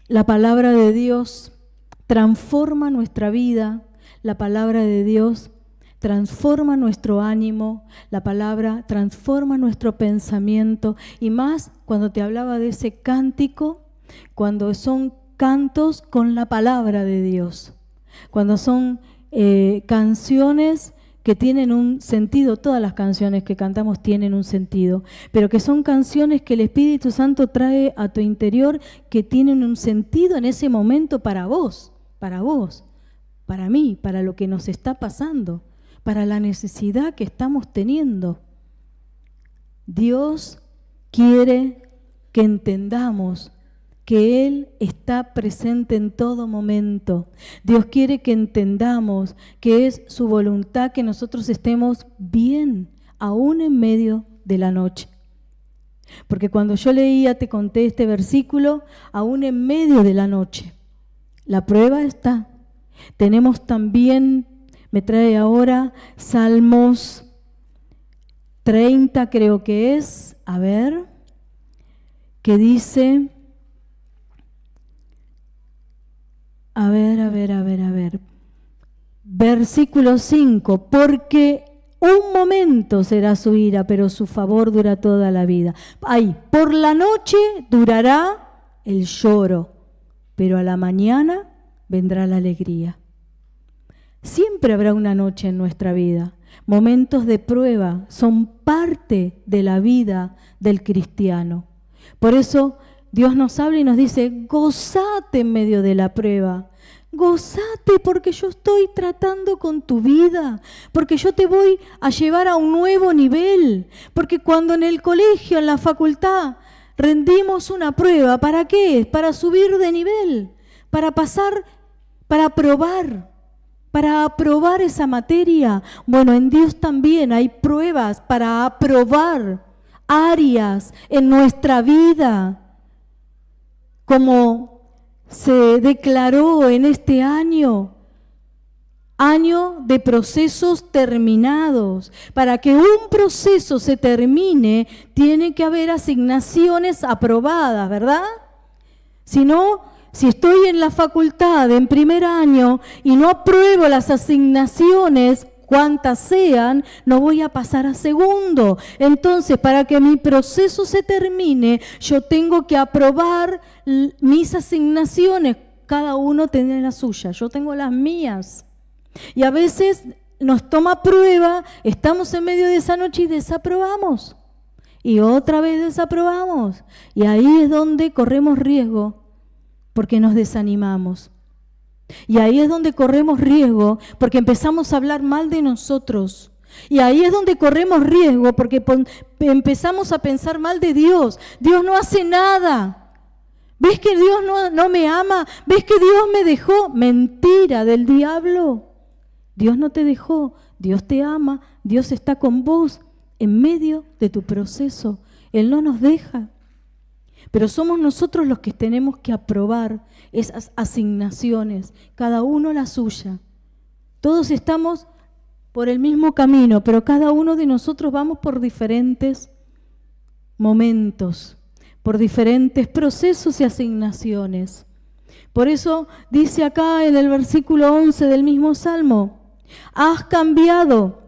la palabra de Dios transforma nuestra vida, la palabra de Dios transforma nuestro ánimo, la palabra transforma nuestro pensamiento, y más cuando te hablaba de ese cántico, cuando son cantos con la palabra de Dios, cuando son canciones que tienen un sentido. Todas las canciones que cantamos tienen un sentido, pero que son canciones que el Espíritu Santo trae a tu interior, que tienen un sentido en ese momento para vos, para mí, para lo que nos está pasando, para la necesidad que estamos teniendo. Dios quiere que entendamos que Él está presente en todo momento. Dios quiere que entendamos que es su voluntad que nosotros estemos bien, aún en medio de la noche. Porque cuando yo leía, te conté este versículo, aún en medio de la noche, la prueba está. Tenemos también, me trae ahora, Salmos 30 creo que es, a ver, que dice... A ver. Versículo 5, porque un momento será su ira, pero su favor dura toda la vida. Ahí, por la noche durará el lloro, pero a la mañana vendrá la alegría. Siempre habrá una noche en nuestra vida. Momentos de prueba son parte de la vida del cristiano. Por eso Dios nos habla y nos dice, gozate en medio de la prueba. Gozate porque yo estoy tratando con tu vida, porque yo te voy a llevar a un nuevo nivel, porque cuando en el colegio, en la facultad, rendimos una prueba, ¿para qué? Para subir de nivel, para pasar, para aprobar esa materia. Bueno, en Dios también hay pruebas para aprobar áreas en nuestra vida, como se declaró en este año de procesos terminados. Para que un proceso se termine, tiene que haber asignaciones aprobadas, ¿verdad? Si no, si estoy en la facultad en primer año y no apruebo las asignaciones, cuantas sean, no voy a pasar a segundo. Entonces, para que mi proceso se termine, yo tengo que aprobar mis asignaciones. Cada uno tiene la suya, yo tengo las mías. Y a veces nos toma prueba, estamos en medio de esa noche y desaprobamos. Y otra vez desaprobamos. Y ahí es donde corremos riesgo, porque nos desanimamos. Y ahí es donde corremos riesgo porque empezamos a hablar mal de nosotros. Y ahí es donde corremos riesgo porque empezamos a pensar mal de Dios. Dios no hace nada. ¿Ves que Dios no me ama? ¿Ves que Dios me dejó? Mentira del diablo. Dios no te dejó. Dios te ama. Dios está con vos en medio de tu proceso. Él no nos deja. Pero somos nosotros los que tenemos que aprobar esas asignaciones, cada uno la suya. Todos estamos por el mismo camino, pero cada uno de nosotros vamos por diferentes momentos, por diferentes procesos y asignaciones. Por eso dice acá en el versículo 11 del mismo Salmo, has cambiado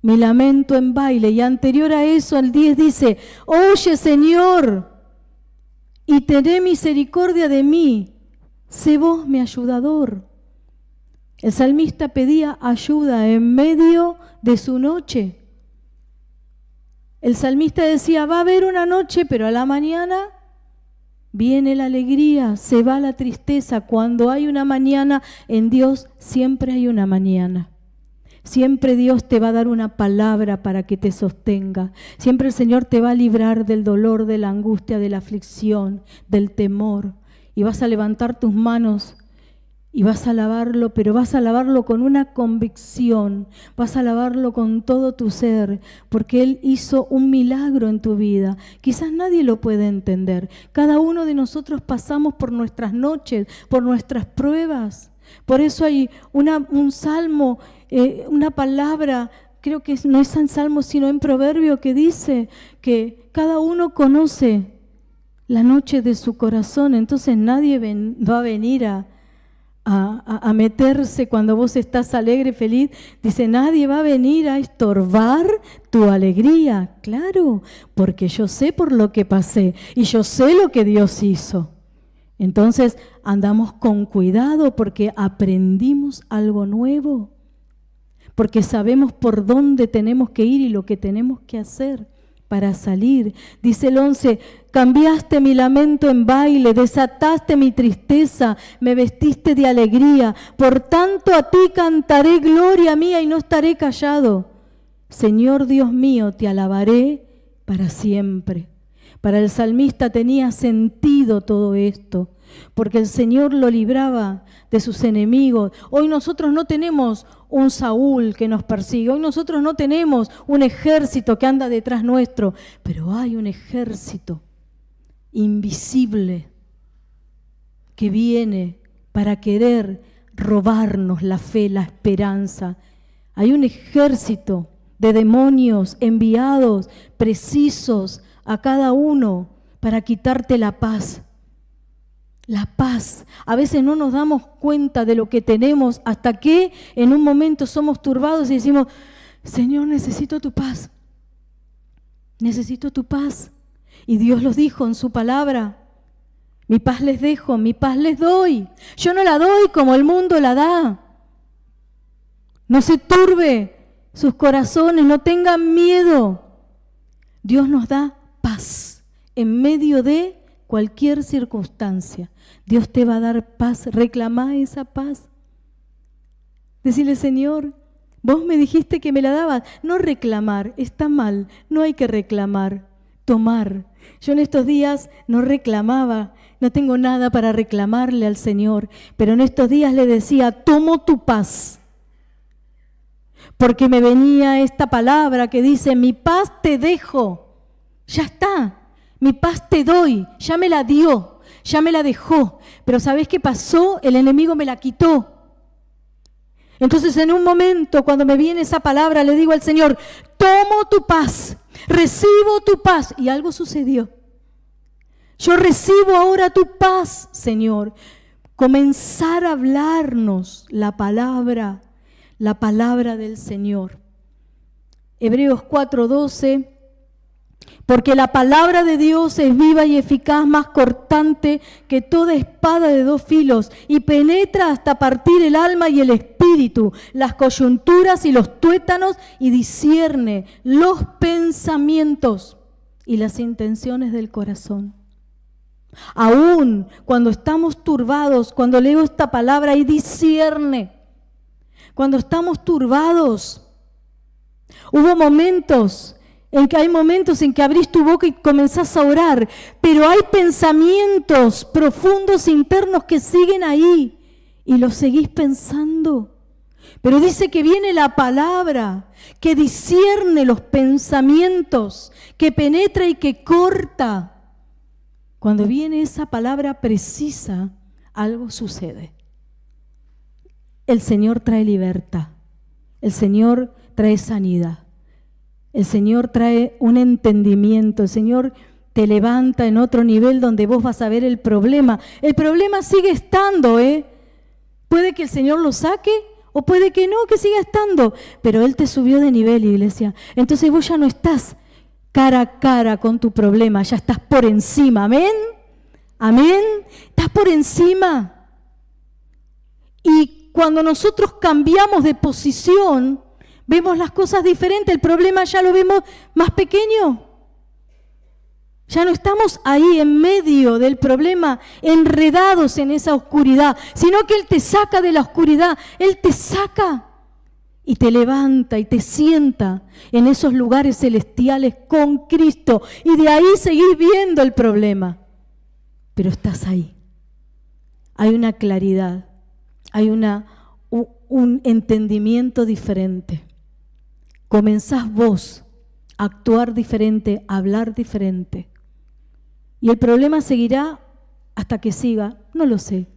mi lamento en baile. Y anterior a eso, al 10 dice, oye Señor, y tené misericordia de mí, sé vos mi ayudador. El salmista pedía ayuda en medio de su noche. El salmista decía, va a haber una noche, pero a la mañana viene la alegría, se va la tristeza. Cuando hay una mañana, en Dios siempre hay una mañana. Siempre Dios te va a dar una palabra para que te sostenga. Siempre el Señor te va a librar del dolor, de la angustia, de la aflicción, del temor. Y vas a levantar tus manos y vas a alabarlo, pero vas a alabarlo con una convicción. Vas a alabarlo con todo tu ser, porque Él hizo un milagro en tu vida. Quizás nadie lo puede entender. Cada uno de nosotros pasamos por nuestras noches, por nuestras pruebas. Por eso hay un salmo, una palabra, creo que no es en Salmo sino en Proverbio, que dice que cada uno conoce la noche de su corazón. Entonces nadie va a venir a a meterse cuando vos estás alegre, feliz. Dice, nadie va a venir a estorbar tu alegría. Claro, porque yo sé por lo que pasé y yo sé lo que Dios hizo. Entonces andamos con cuidado porque aprendimos algo nuevo, porque sabemos por dónde tenemos que ir y lo que tenemos que hacer para salir. Dice el 11, cambiaste mi lamento en baile, desataste mi tristeza, me vestiste de alegría. Por tanto a ti cantaré gloria mía y no estaré callado. Señor Dios mío, te alabaré para siempre. Para el salmista tenía sentido todo esto, porque el Señor lo libraba de sus enemigos. Hoy nosotros no tenemos un Saúl que nos persigue, hoy nosotros no tenemos un ejército que anda detrás nuestro, pero hay un ejército invisible que viene para querer robarnos la fe, la esperanza. Hay un ejército de demonios enviados, precisos a cada uno para quitarte la paz. La paz. A veces no nos damos cuenta de lo que tenemos hasta que en un momento somos turbados y decimos, Señor, necesito tu paz. Necesito tu paz. Y Dios los dijo en su palabra, mi paz les dejo, mi paz les doy. Yo no la doy como el mundo la da. No se turbe sus corazones, no tengan miedo. Dios nos da paz en medio de cualquier circunstancia. Dios te va a dar paz. Reclamá esa paz. Decirle, Señor, vos me dijiste que me la dabas. No reclamar, está mal. No hay que reclamar, tomar. Yo en estos días no reclamaba, no tengo nada para reclamarle al Señor, pero en estos días le decía, tomo tu paz. Porque me venía esta palabra que dice, mi paz te dejo. Ya está. Mi paz te doy, ya me la dio, ya me la dejó. Pero ¿sabés qué pasó? El enemigo me la quitó. Entonces en un momento cuando me viene esa palabra le digo al Señor, tomo tu paz, recibo tu paz. Y algo sucedió. Yo recibo ahora tu paz, Señor. Comenzar a hablarnos la palabra del Señor. Hebreos 4:12. Porque la palabra de Dios es viva y eficaz, más cortante que toda espada de dos filos, y penetra hasta partir el alma y el espíritu, las coyunturas y los tuétanos, y discierne los pensamientos y las intenciones del corazón. Aún cuando estamos turbados, cuando leo esta palabra y discierne, cuando estamos turbados, hubo momentos en que hay momentos en que abrís tu boca y comenzás a orar, pero hay pensamientos profundos internos que siguen ahí y los seguís pensando. Pero dice que viene la palabra que discierne los pensamientos, que penetra y que corta. Cuando viene esa palabra precisa, algo sucede. El Señor trae libertad, el Señor trae sanidad. El Señor trae un entendimiento, el Señor te levanta en otro nivel donde vos vas a ver el problema. El problema sigue estando, Puede que el Señor lo saque o puede que no, que siga estando, pero Él te subió de nivel, iglesia. Entonces vos ya no estás cara a cara con tu problema, ya estás por encima, amén, amén, estás por encima. Y cuando nosotros cambiamos de posición, vemos las cosas diferentes, el problema ya lo vemos más pequeño. Ya no estamos ahí en medio del problema, enredados en esa oscuridad, sino que Él te saca de la oscuridad, Él te saca y te levanta y te sienta en esos lugares celestiales con Cristo. Y de ahí seguís viendo el problema, pero estás ahí. Hay una claridad, hay un entendimiento diferente. Comenzás vos a actuar diferente, a hablar diferente. Y el problema seguirá hasta que siga, no lo sé.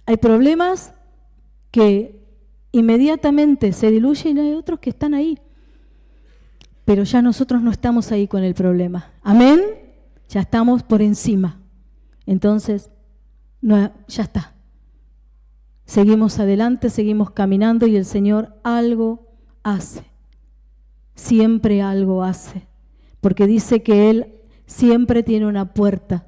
Hay problemas que inmediatamente se diluyen y hay otros que están ahí. Pero ya nosotros no estamos ahí con el problema. Amén. Ya estamos por encima. Entonces, no, ya está. seguimos adelante, seguimos caminando y el Señor algo hace. Siempre algo hace, porque dice que Él siempre tiene una puerta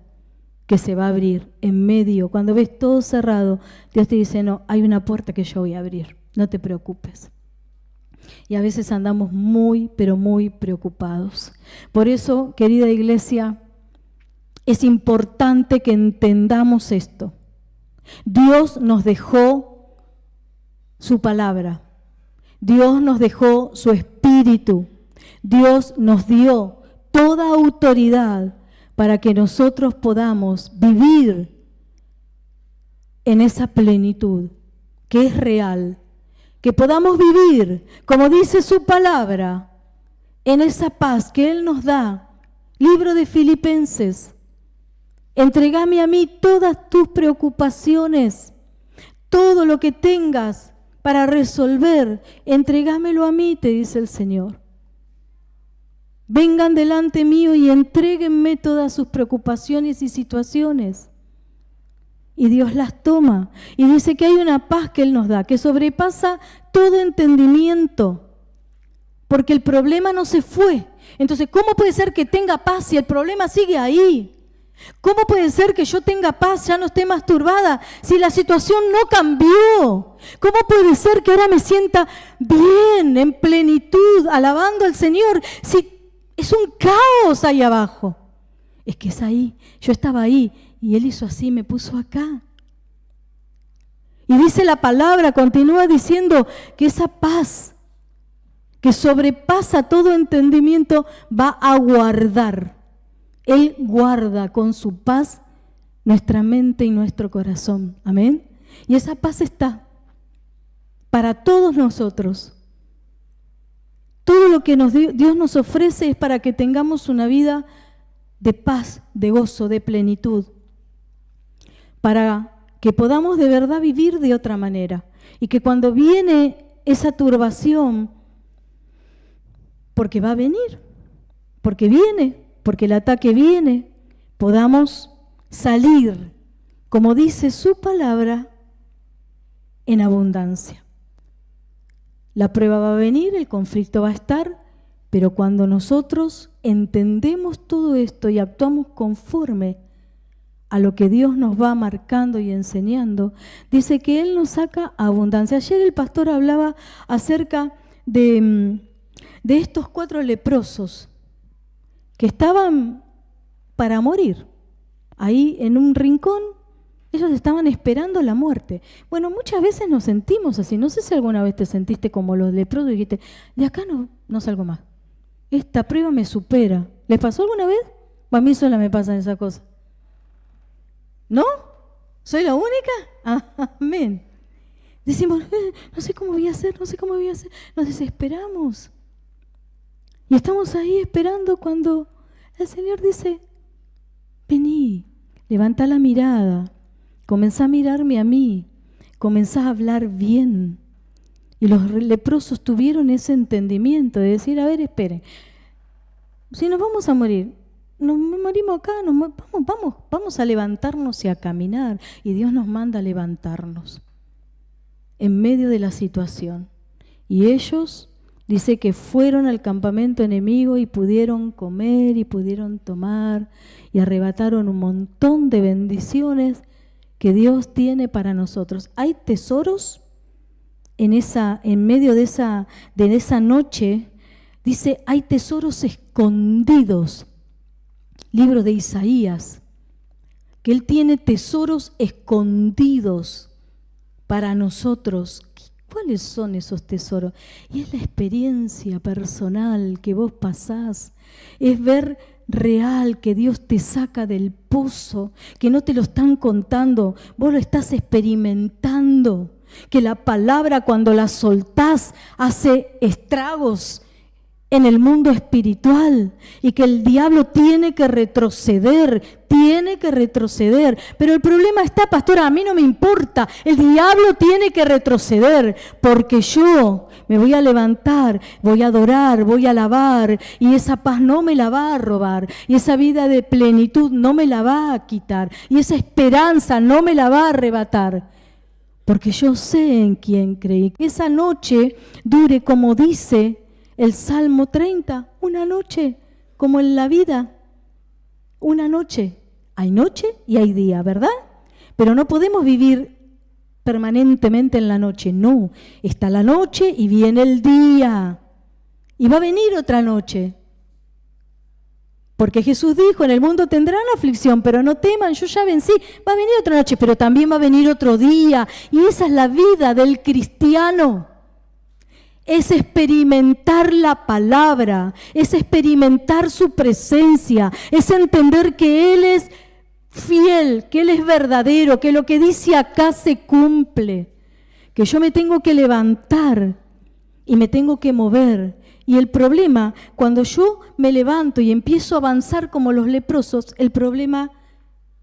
que se va a abrir en medio. Cuando ves todo cerrado, Dios te dice, no, hay una puerta que yo voy a abrir, no te preocupes. Y a veces andamos muy, pero muy preocupados. Por eso, querida iglesia, es importante que entendamos esto. Dios nos dejó su palabra. Dios nos dejó su espíritu. Dios nos dio toda autoridad para que nosotros podamos vivir en esa plenitud que es real. Que podamos vivir, como dice su palabra, en esa paz que Él nos da. Libro de Filipenses. Entrégame a mí todas tus preocupaciones, todo lo que tengas para resolver, entrégamelo a mí, te dice el Señor. Vengan delante mío y entréguenme todas sus preocupaciones y situaciones. Y Dios las toma. Y dice que hay una paz que Él nos da, que sobrepasa todo entendimiento. Porque el problema no se fue. Entonces, ¿cómo puede ser que tenga paz si el problema sigue ahí? ¿Cómo puede ser que yo tenga paz, ya no esté más turbada, si la situación no cambió? ¿Cómo puede ser que ahora me sienta bien, en plenitud, alabando al Señor, si es un caos ahí abajo? Es que es ahí, yo estaba ahí y Él hizo así, me puso acá. Y dice la palabra, continúa diciendo que esa paz que sobrepasa todo entendimiento va a guardar. Él guarda con su paz nuestra mente y nuestro corazón. Amén. Y esa paz está para todos nosotros. Todo lo que Dios nos ofrece es para que tengamos una vida de paz, de gozo, de plenitud. Para que podamos de verdad vivir de otra manera. Y que cuando viene esa turbación, porque va a venir, porque viene, porque el ataque viene, podamos salir, como dice su palabra, en abundancia. La prueba va a venir, el conflicto va a estar, pero cuando nosotros entendemos todo esto y actuamos conforme a lo que Dios nos va marcando y enseñando, dice que Él nos saca abundancia. Ayer el pastor hablaba acerca de estos 4 leprosos que estaban para morir. Ahí en un rincón, ellos estaban esperando la muerte. Bueno, muchas veces nos sentimos así. No sé si alguna vez te sentiste como los leprosos y dijiste, de acá no salgo más. Esta prueba me supera. ¿Les pasó alguna vez? O a mí sola me pasan esas cosas. ¿No? ¿Soy la única? Amén. Decimos, no sé cómo voy a hacer, no sé cómo voy a hacer. Nos desesperamos. Y estamos ahí esperando cuando el Señor dice, vení, levanta la mirada, comenzá a mirarme a mí, comenzá a hablar bien. Y los leprosos tuvieron ese entendimiento de decir, a ver, esperen, si nos vamos a morir, nos morimos acá, vamos a levantarnos y a caminar. Y Dios nos manda a levantarnos en medio de la situación. Y ellos... dice que fueron al campamento enemigo y pudieron comer y pudieron tomar y arrebataron un montón de bendiciones que Dios tiene para nosotros. Hay tesoros en medio de esa noche, dice, hay tesoros escondidos. Libro de Isaías, que Él tiene tesoros escondidos para nosotros. ¿Cuáles son esos tesoros? Y es la experiencia personal que vos pasás, es ver real que Dios te saca del pozo, que no te lo están contando, vos lo estás experimentando, que la palabra cuando la soltás hace estragos en el mundo espiritual y que el diablo tiene que retroceder, pero el problema está, pastora, a mí no me importa, el diablo tiene que retroceder porque yo me voy a levantar, voy a adorar, voy a alabar y esa paz no me la va a robar y esa vida de plenitud no me la va a quitar y esa esperanza no me la va a arrebatar porque yo sé en quién creí. Que esa noche dure como dice el Salmo 30, una noche, como en la vida, una noche. Hay noche y hay día, ¿verdad? Pero no podemos vivir permanentemente en la noche, no. Está la noche y viene el día. Y va a venir otra noche. Porque Jesús dijo, en el mundo tendrán aflicción, pero no teman, yo ya vencí. Va a venir otra noche, pero también va a venir otro día. Y esa es la vida del cristiano. Es experimentar la palabra, es experimentar su presencia, es entender que Él es fiel, que Él es verdadero, que lo que dice acá se cumple, que yo me tengo que levantar y me tengo que mover. Y el problema, cuando yo me levanto y empiezo a avanzar como los leprosos, el problema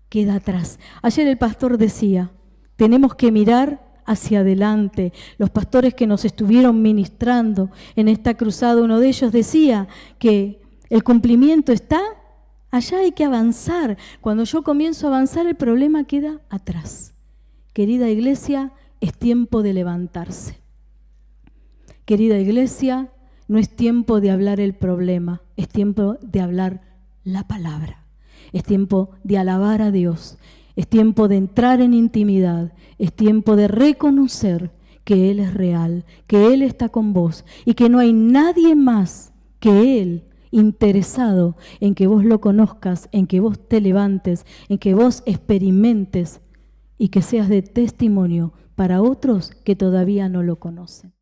queda atrás. Ayer el pastor decía, tenemos que mirar hacia adelante. Los pastores que nos estuvieron ministrando en esta cruzada, uno de ellos decía que el cumplimiento está allá, hay que avanzar. Cuando yo comienzo a avanzar, el problema queda atrás. Querida iglesia, es tiempo de levantarse. Querida iglesia, no es tiempo de hablar el problema, es tiempo de hablar la palabra. Es tiempo de alabar a Dios, es tiempo de entrar en intimidad, es tiempo de reconocer que Él es real, que Él está con vos y que no hay nadie más que Él interesado en que vos lo conozcas, en que vos te levantes, en que vos experimentes y que seas de testimonio para otros que todavía no lo conocen.